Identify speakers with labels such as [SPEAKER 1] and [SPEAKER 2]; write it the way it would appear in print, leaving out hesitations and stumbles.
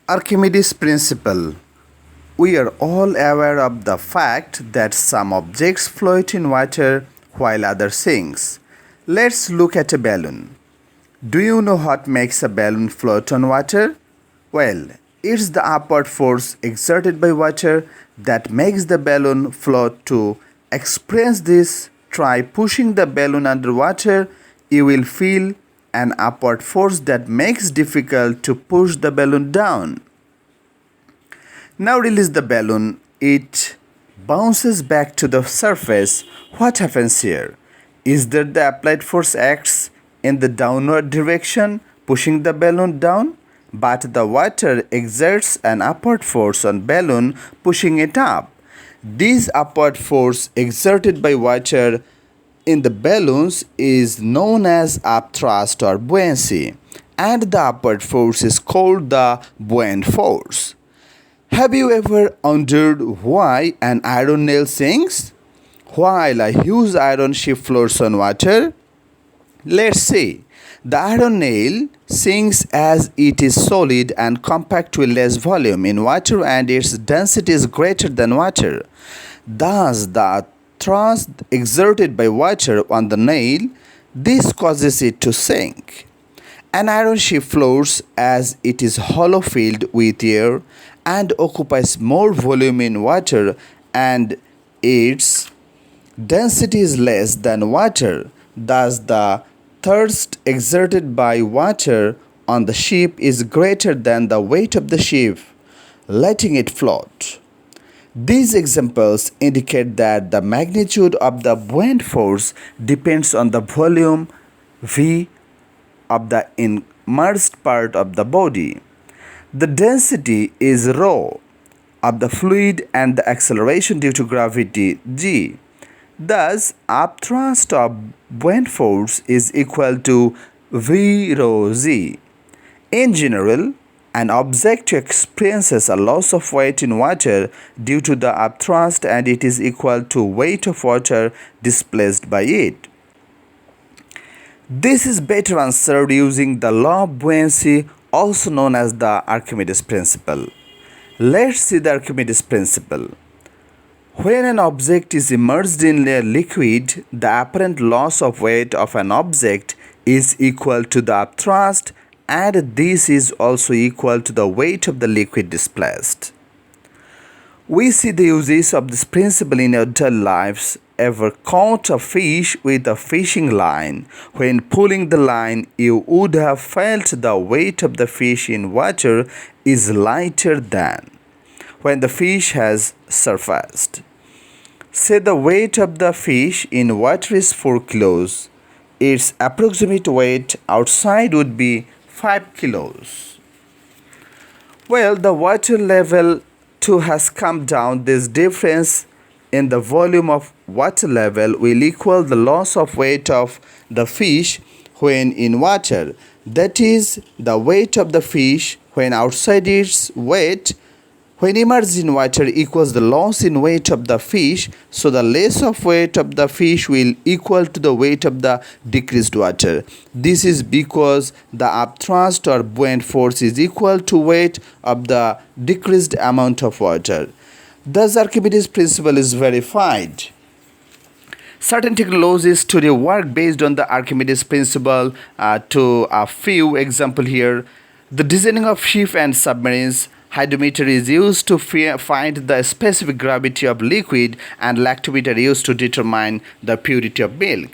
[SPEAKER 1] Archimedes Principle. We are all aware of the fact that some objects float in water while others sink. Let's look at a balloon. Do you know what makes a balloon float on water? Well, it's the upward force exerted by water that makes the balloon float. To experience this, try pushing the balloon underwater. You will feel an upward force that makes it difficult to push the balloon down. Now release the balloon. It bounces back to the surface. What happens here? Is that the applied force acts in the downward direction, pushing the balloon down, but the water exerts an upward force on balloon, pushing it up. This upward force exerted by water in the balloons is known as upthrust or buoyancy, and the upward force is called the buoyant force. Have you ever wondered why an iron nail sinks while a huge iron ship floats on water? Let's see. The iron nail sinks as it is solid and compact with less volume in water and its density is greater than water. Thus, the thrust exerted by water on the nail, this causes it to sink. An iron ship floats as it is hollow filled with air and occupies more volume in water and its density is less than water. Thus, the thrust exerted by water on the ship is greater than the weight of the ship, letting it float. These examples indicate that the magnitude of the buoyant force depends on the volume V of the immersed part of the body. The density is rho of the fluid and the acceleration due to gravity g. Thus, upthrust of buoyant force is equal to V rho z. In general, an object experiences a loss of weight in water due to the upthrust and it is equal to weight of water displaced by it. This is better answered using the law of buoyancy, also known as the Archimedes Principle. Let's see the Archimedes Principle. When an object is immersed in a liquid, the apparent loss of weight of an object is equal to the upthrust, and this is also equal to the weight of the liquid displaced. We see the uses of this principle in our daily lives. Ever caught a fish with a fishing line? When pulling the line, you would have felt the weight of the fish in water is lighter than when the fish has surfaced. Say the weight of the fish in water is 4 kilos. Its approximate weight outside would be 5 kilos. Well, the water level too has come down. This difference in the volume of water level will equal the loss of weight of the fish when in water. That is, the weight of the fish when outside its weight when immersed in water equals the loss in weight of the fish. So the loss of weight of the fish will equal to the weight of the decreased water. This is because the upthrust or buoyant force is equal to weight of the decreased amount of water. Thus, Archimedes Principle is verified. Certain technologies today work based on the Archimedes Principle. To a few examples here, the designing of ships and submarines. Hydrometer is used to find the specific gravity of liquid, and lactometer used to determine the purity of milk.